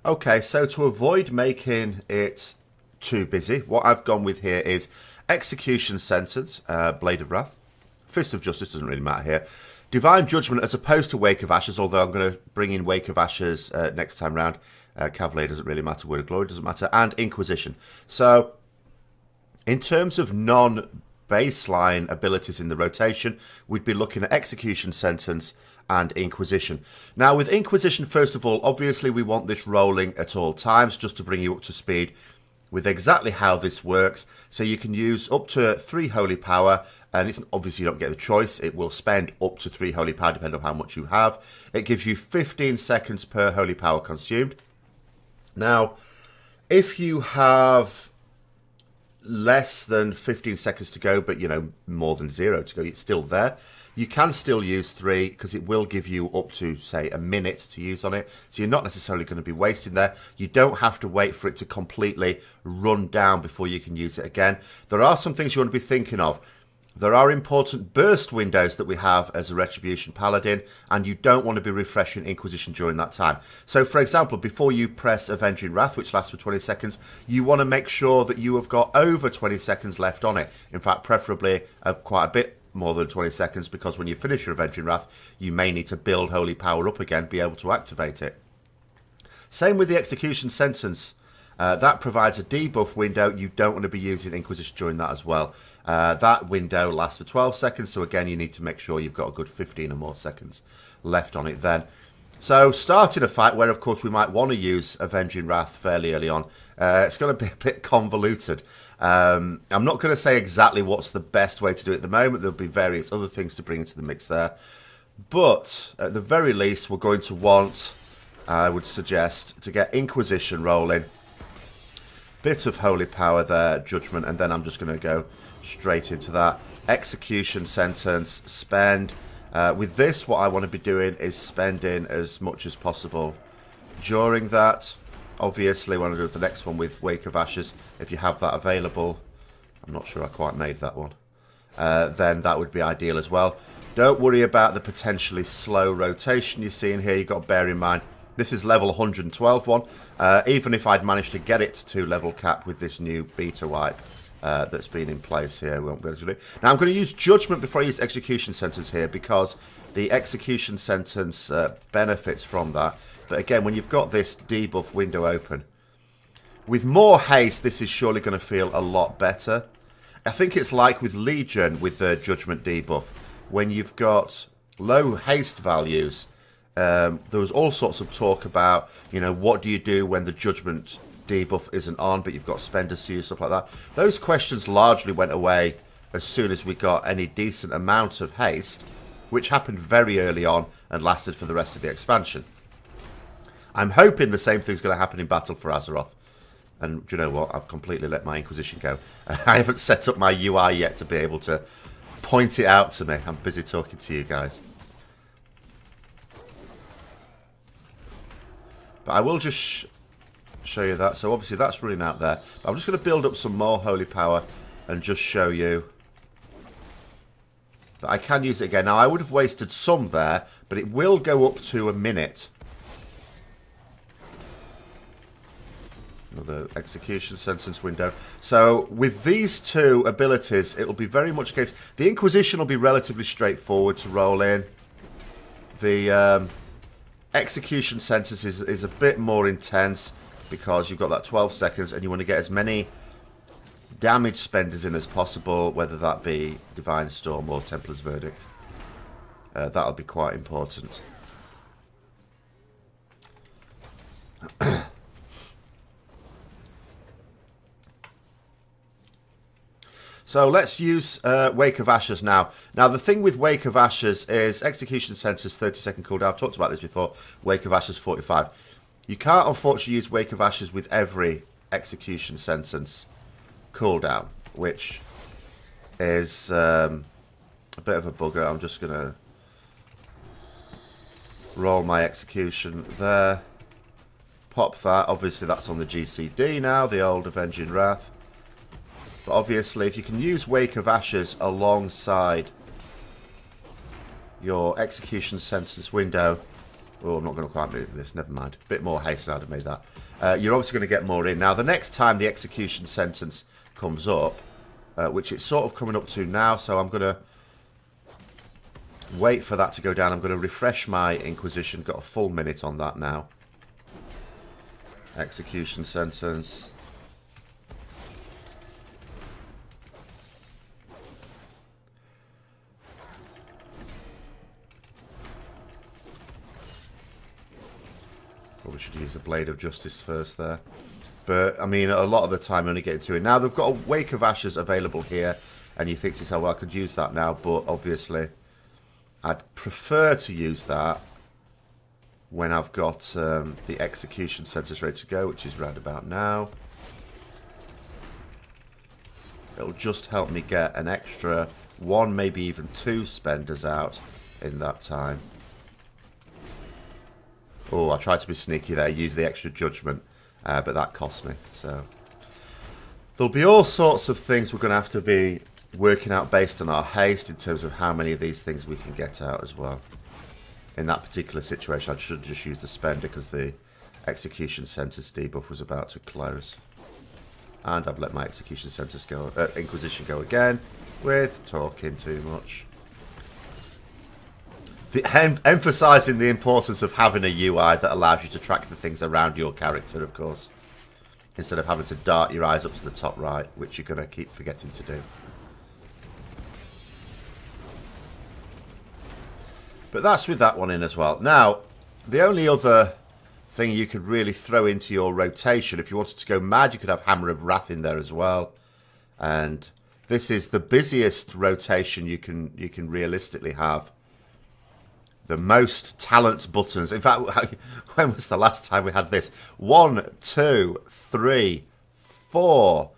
Okay, so to avoid making it too busy, what I've gone with here is Execution Sentence, Blade of Wrath. Fist of Justice doesn't really matter here. Divine Judgment as opposed to Wake of Ashes, although I'm going to bring in Wake of Ashes next time round. Cavalier doesn't really matter, Word of Glory doesn't matter, and Inquisition. So, in terms of non-baseline abilities in the rotation, we'd be looking at Execution Sentence and Inquisition. Now, with Inquisition, first of all, obviously we want this rolling at all times, just to bring you up to speed with exactly how this works. So you can use up to 3 Holy Power, and it's obviously you don't get the choice. It will spend up to 3 Holy Power depending on how much you have. It gives you 15 seconds per Holy Power consumed. Now, if you have less than 15 seconds to go, but, you know, more than 0 to go, it's still there. You can still use 3 because it will give you up to, say, a minute to use on it. So you're not necessarily going to be wasting there. You don't have to wait for it to completely run down before you can use it again. There are some things you want to be thinking of. There are important burst windows that we have as a Retribution Paladin, and you don't want to be refreshing Inquisition during that time. So, for example, before you press Avenging Wrath, which lasts for 20 seconds, you want to make sure that you have got over 20 seconds left on it. In fact, preferably quite a bit more than 20 seconds, because when you finish your Avenging Wrath, you may need to build Holy Power up again, be able to activate it. Same with the Execution Sentence. That provides a debuff window. You don't want to be using Inquisition during that as well. That window lasts for 12 seconds, so again, you need to make sure you've got a good 15 or more seconds left on it then. So, starting a fight where, of course, we might want to use Avenging Wrath fairly early on, it's going to be a bit convoluted. I'm not going to say exactly what's the best way to do it at the moment. There'll be various other things to bring into the mix there. But, at the very least, we're going to want, I would suggest, to get Inquisition rolling. Bit of Holy Power there, Judgment, and then I'm just going to go straight into that. Execution Sentence, spend. With this, what I want to be doing is spending as much as possible during that. Obviously, when I do the next one with Wake of Ashes, if you have that available, I'm not sure I quite made that one, then that would be ideal as well. Don't worry about the potentially slow rotation you're seeing here. You've got to bear in mind, this is level 112 one. Even if I'd managed to get it to level cap with this new beta wipe that's been in place here, we won't be able to do it. Now I'm going to use Judgment before I use Execution Sentence here, because the Execution Sentence benefits from that. But again, when you've got this debuff window open, with more haste, this is surely going to feel a lot better. I think it's like with Legion with the Judgment debuff. When you've got low haste values, there was all sorts of talk about, you know, what do you do when the Judgment debuff isn't on, but you've got spenders to use, stuff like that. Those questions largely went away as soon as we got any decent amount of haste, which happened very early on and lasted for the rest of the expansion. I'm hoping the same thing's going to happen in Battle for Azeroth. And do you know what? I've completely let my Inquisition go. I haven't set up my UI yet to be able to point it out to me. I'm busy talking to you guys. But I will just show you that. So obviously that's running out there. But I'm just going to build up some more Holy Power and just show you that I can use it again. Now I would have wasted some there, but it will go up to a minute. Another Execution Sentence window. So with these two abilities, it'll be very much a case. The Inquisition will be relatively straightforward to roll in. The Execution Sentence is a bit more intense because you've got that 12 seconds and you want to get as many damage spenders in as possible, whether that be Divine Storm or Templar's Verdict. That'll be quite important. So let's use Wake of Ashes now. Now the thing with Wake of Ashes is Execution Sentence 30-second cooldown. I've talked about this before. Wake of Ashes 45. You can't unfortunately use Wake of Ashes with every Execution Sentence cooldown, which is a bit of a bugger. I'm just going to roll my Execution there. Pop that. Obviously that's on the GCD now, the old Avenging Wrath. But obviously, if you can use Wake of Ashes alongside your Execution Sentence window, Oh, I'm not going to quite move this. Never mind. A bit more haste I'd have made that. You're obviously going to get more in. Now, the next time the execution sentence comes up, which it's sort of coming up to now, so I'm going to wait for that to go down. I'm going to refresh my Inquisition. Got a full minute on that now. Execution sentence. Probably should use the Blade of Justice first there. But, I mean, a lot of the time only getting to it. Now, they've got a Wake of Ashes available here. And you think to yourself, well, I could use that now. But, obviously, I'd prefer to use that when I've got the Execution Sentence ready to go, which is round about now. It'll just help me get an extra 1, maybe even 2 spenders out in that time. Oh, I tried to be sneaky there, use the extra judgment, but that cost me. So there'll be all sorts of things we're going to have to be working out based on our haste in terms of how many of these things we can get out as well. In that particular situation, I should just use the spender because the execution sentence debuff was about to close. And I've let my execution sentence go, Inquisition go again with talking too much. Emphasising the importance of having a UI that allows you to track the things around your character, of course. Instead of having to dart your eyes up to the top right, which you're going to keep forgetting to do. But that's with that one in as well. Now, the only other thing you could really throw into your rotation, if you wanted to go mad, you could have Hammer of Wrath in there as well. And this is the busiest rotation you can realistically have. The most talent buttons. In fact, when was the last time we had this? 1, 2, 3, 4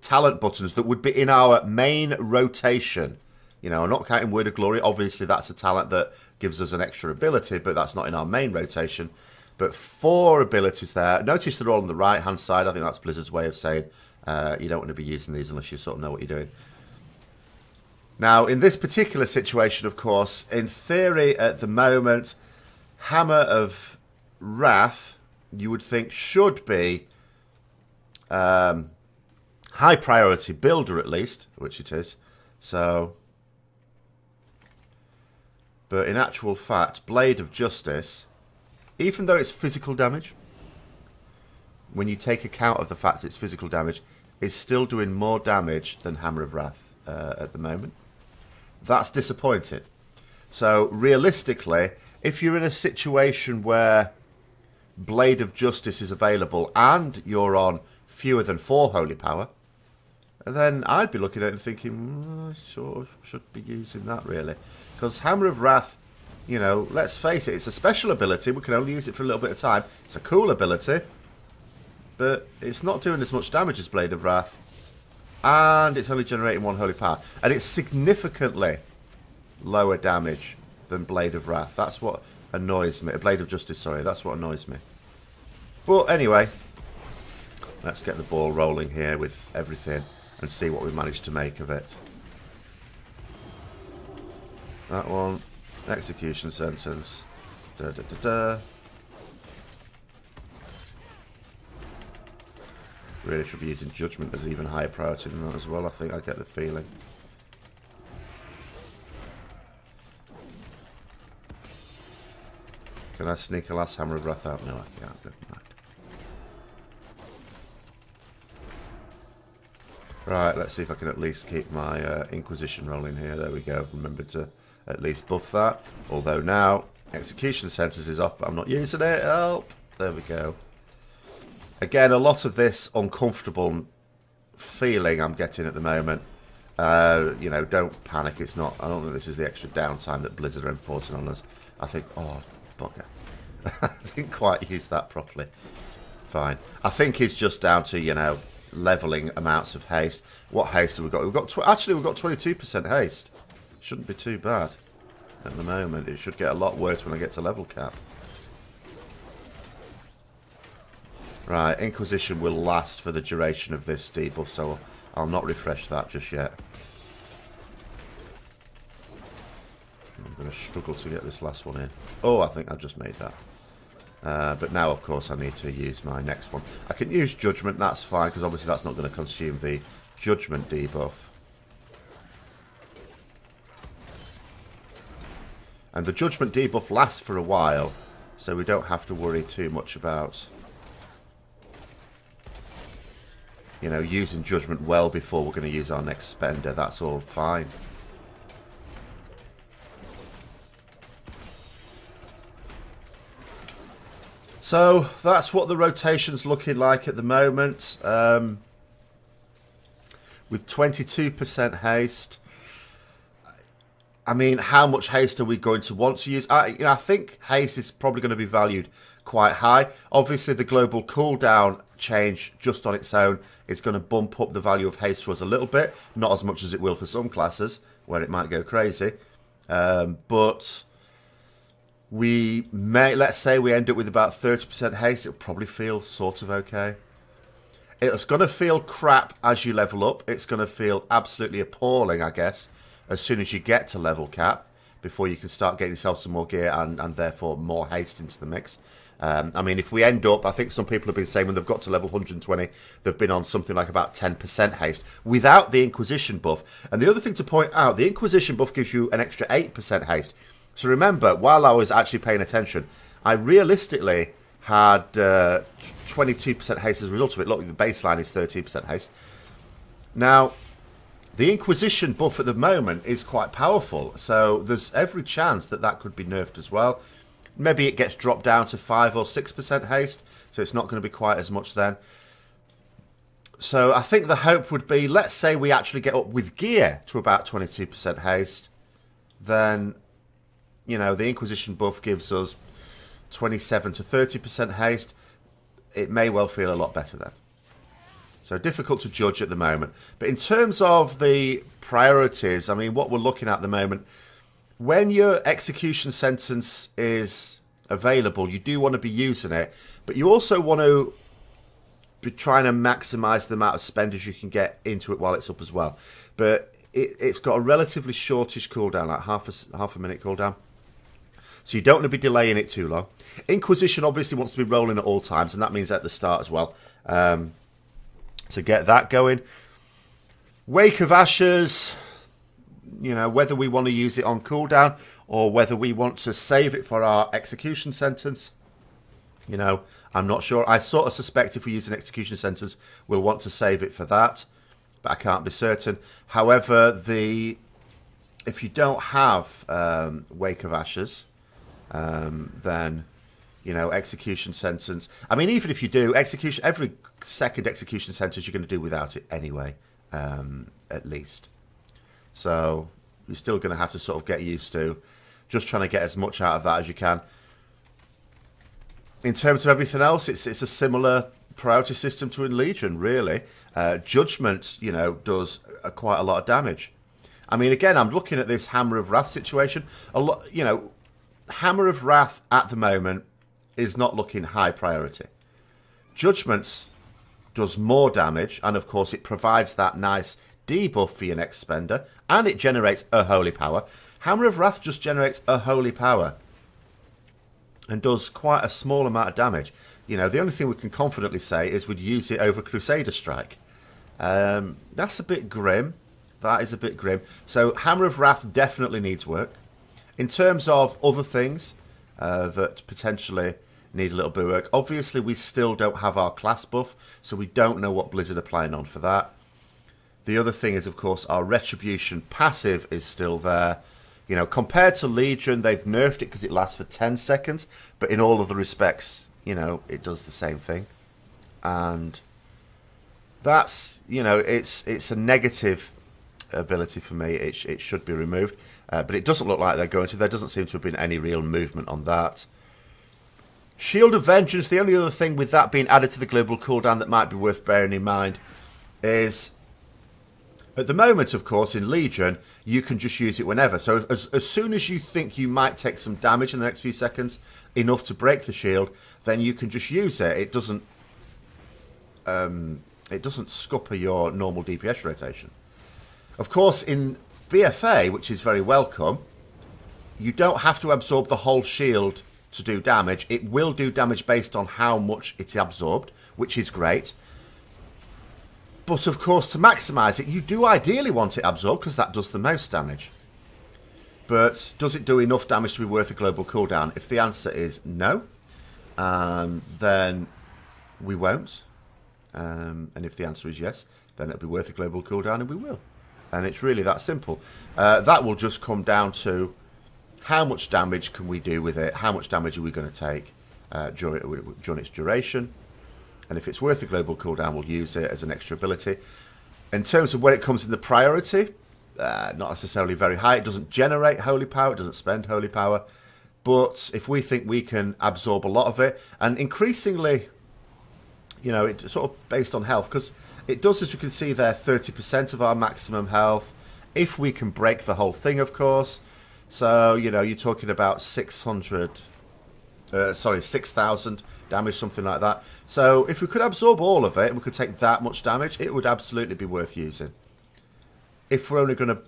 talent buttons that would be in our main rotation. You know, I'm not counting Word of Glory. Obviously, that's a talent that gives us an extra ability, but that's not in our main rotation. But 4 abilities there. Notice they're all on the right-hand side. I think that's Blizzard's way of saying you don't want to be using these unless you sort of know what you're doing. Now, in this particular situation, of course, in theory, at the moment, Hammer of Wrath, you would think, should be high priority builder, at least, which it is. So, but in actual fact, Blade of Justice, even though it's physical damage, when you take account of the fact it's physical damage, is still doing more damage than Hammer of Wrath at the moment. That's disappointing. So, realistically, if you're in a situation where Blade of Justice is available and you're on fewer than 4 Holy Power, then I'd be looking at it and thinking, I sort of should be using that, really. Because Hammer of Wrath, you know, let's face it, it's a special ability. We can only use it for a little bit of time. It's a cool ability, but it's not doing as much damage as Blade of Wrath. And it's only generating 1 Holy Power. And it's significantly lower damage than Blade of Wrath. That's what annoys me. Blade of Justice, sorry. That's what annoys me. But anyway, let's get the ball rolling here with everything and see what we managed to make of it. That one. Execution sentence. Da da da da. Really should be using Judgment as even higher priority than that as well. I think I get the feeling. Can I sneak a last Hammer of Wrath out? No, I can't. Never mind. Right, let's see if I can at least keep my Inquisition rolling here. There we go. Remember to at least buff that. Although now, Execution Sentence is off, but I'm not using it. Help! There we go. Again, a lot of this uncomfortable feeling I'm getting at the moment. You know, don't panic. It's not. I don't think this is the extra downtime that Blizzard are enforcing on us. I think, oh, bugger. I didn't quite use that properly. Fine. I think it's just down to, you know, leveling amounts of haste. What haste have we got? We've got actually, we've got 22% haste. Shouldn't be too bad at the moment. It should get a lot worse when I get to level cap. Right, Inquisition will last for the duration of this debuff, so I'll not refresh that just yet. I'm going going to struggle to get this last one in. Oh, I think I just made that. But now, of course, I need to use my next one. I can use Judgment, that's fine, because obviously that's not going to consume the Judgment debuff. And the Judgment debuff lasts for a while, so we don't have to worry too much about, you know, using Judgment well before we're going to use our next spender. That's all fine. So that's what the rotation's looking like at the moment. With 22% haste. I mean, how much haste are we going to want to use? I think haste is probably going to be valued quite high. Obviously, the global cooldown change just on its own is going to bump up the value of haste for us a little bit. Not as much as it will for some classes, where it might go crazy. But we may, let's say we end up with about 30% haste, it'll probably feel sort of okay. It's going to feel crap as you level up. It's going to feel absolutely appalling, I guess, as soon as you get to level cap, before you can start getting yourself some more gear and therefore more haste into the mix. I mean, if we end up, I think some people have been saying when they've got to level 120, they've been on something like about 10% haste without the Inquisition buff. And the other thing to point out, the Inquisition buff gives you an extra 8% haste. So remember, while I was actually paying attention, I realistically had 22% haste as a result of it. Look, the baseline is 13% haste. Now, the Inquisition buff at the moment is quite powerful, so there's every chance that that could be nerfed as well. Maybe it gets dropped down to 5 or 6% haste, so it's not going to be quite as much then. So I think the hope would be, let's say we actually get up with gear to about 22% haste, then, you know, the Inquisition buff gives us 27 to 30% haste. It may well feel a lot better then. So difficult to judge at the moment. But in terms of the priorities, I mean, what we're looking at the moment, when your execution sentence is available, you do want to be using it, but you also want to be trying to maximize the amount of spenders you can get into it while it's up as well. But it's got a relatively shortish cooldown, like half a minute cooldown. So you don't want to be delaying it too long. Inquisition obviously wants to be rolling at all times, and that means at the start as well. To get that going. Wake of Ashes, you know, whether we want to use it on cooldown or whether we want to save it for our execution sentence, you know, I'm not sure. I sort of suspect if we use an execution sentence, we'll want to save it for that, but I can't be certain. However, if you don't have Wake of Ashes, then, you know, execution sentence. I mean, even if you do execution, every second execution sentence you're going to do without it anyway, at least. So you're still going to have to sort of get used to just trying to get as much out of that as you can. In terms of everything else, it's a similar priority system to in Legion, really. Judgment, you know, does quite a lot of damage. I mean, again, I'm looking at this Hammer of Wrath situation. A lot, you know, Hammer of Wrath at the moment is not looking high priority. Judgment does more damage, and of course it provides that nice debuff for your next spender, and it generates a holy power. Hammer of Wrath just generates a holy power and does quite a small amount of damage. You know, the only thing we can confidently say is we'd use it over Crusader Strike. That's a bit grim. That is a bit grim. So Hammer of Wrath definitely needs work. In terms of other things that potentially need a little bit of work, obviously we still don't have our class buff, so we don't know what Blizzard are planning on for that. The other thing is, of course, our Retribution passive is still there. You know, compared to Legion, they've nerfed it because it lasts for 10 seconds, but in all other respects, you know, it does the same thing. And that's, you know, it's a negative ability for me. It should be removed, but it doesn't look like they're going to. There doesn't seem to have been any real movement on that. Shield of Vengeance, the only other thing with that being added to the global cooldown that might be worth bearing in mind is, at the moment, of course, in Legion, you can just use it whenever. So as soon as you think you might take some damage in the next few seconds, enough to break the shield, then you can just use it. It doesn't scupper your normal DPS rotation. Of course, in BFA, which is very welcome, you don't have to absorb the whole shield to do damage. It will do damage based on how much it's absorbed, which is great. But of course, to maximise it, you do ideally want it absorbed because that does the most damage. But does it do enough damage to be worth a global cooldown? If the answer is no, then we won't. And if the answer is yes, then it'll be worth a global cooldown and we will. And it's really that simple. That will just come down to how much damage can we do with it, how much damage are we going to take during its duration. And if it's worth a global cooldown, we'll use it as an extra ability. In terms of where it comes in the priority, not necessarily very high. It doesn't generate holy power, it doesn't spend holy power. But if we think we can absorb a lot of it, and increasingly, you know, it's sort of based on health, because it does, as you can see there, 30% of our maximum health. If we can break the whole thing, of course. So, you know, you're talking about 6,000 damage, something like that. So if we could absorb all of it, and we could take that much damage, it would absolutely be worth using. If we're only going to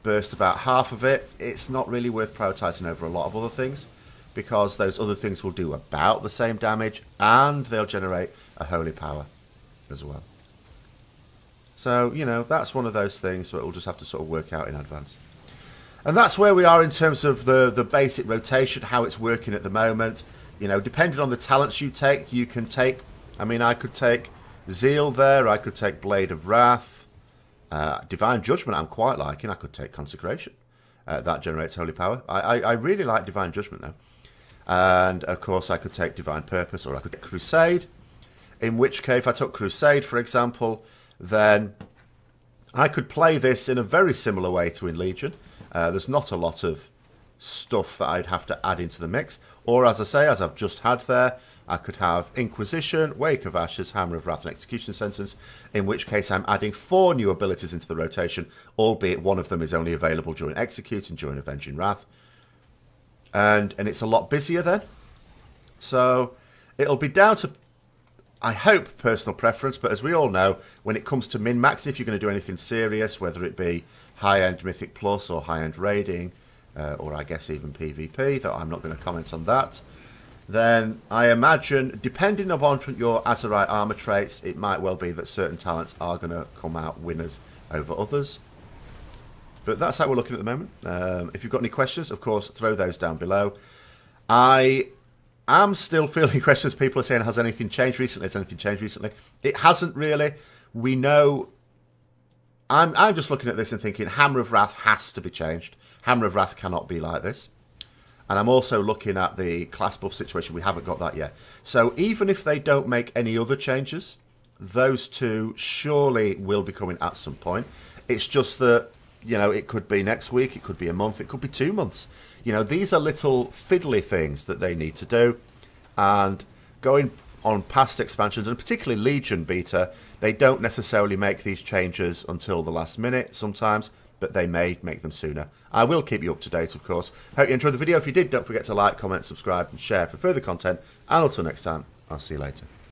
burst about half of it, it's not really worth prioritising over a lot of other things, because those other things will do about the same damage, and they'll generate a holy power as well. So, you know, that's one of those things that we'll just have to sort of work out in advance. And that's where we are in terms of the basic rotation, how it's working at the moment. You know, depending on the talents you take, you can take... I mean, I could take Zeal there, I could take Blade of Wrath. Divine Judgment I'm quite liking. I could take Consecration. That generates holy power. I really like Divine Judgment, though. And, of course, I could take Divine Purpose, or I could take Crusade. In which case, if I took Crusade, for example, then I could play this in a very similar way to in Legion. There's not a lot of stuff that I'd have to add into the mix. Or, as I say, as I've just had there, I could have Inquisition, Wake of Ashes, Hammer of Wrath, and Execution Sentence, in which case I'm adding 4 new abilities into the rotation, albeit one of them is only available during Execute and during Avenging Wrath. And it's a lot busier then. So it'll be down to, I hope, personal preference, but as we all know, when it comes to min-max, if you're going to do anything serious, whether it be high-end Mythic Plus or high-end Raiding, or I guess even PvP, though I'm not going to comment on that, then I imagine, depending upon your Azerite armor traits, it might well be that certain talents are going to come out winners over others. But that's how we're looking at the moment. If you've got any questions, of course, throw those down below. I am still fielding questions. People are saying, has anything changed recently? Has anything changed recently? It hasn't really. We know... I'm just looking at this and thinking, Hammer of Wrath has to be changed. Hammer of Wrath cannot be like this. And I'm also looking at the class buff situation. We haven't got that yet. So even if they don't make any other changes, those two surely will be coming at some point. It's just that, you know, it could be next week, it could be a month, it could be 2 months. You know, these are little fiddly things that they need to do. And going on past expansions, and particularly Legion beta, they don't necessarily make these changes until the last minute sometimes, but they may make them sooner. I will keep you up to date, of course. Hope you enjoyed the video. If you did, don't forget to like, comment, subscribe, and share for further content. And until next time, I'll see you later.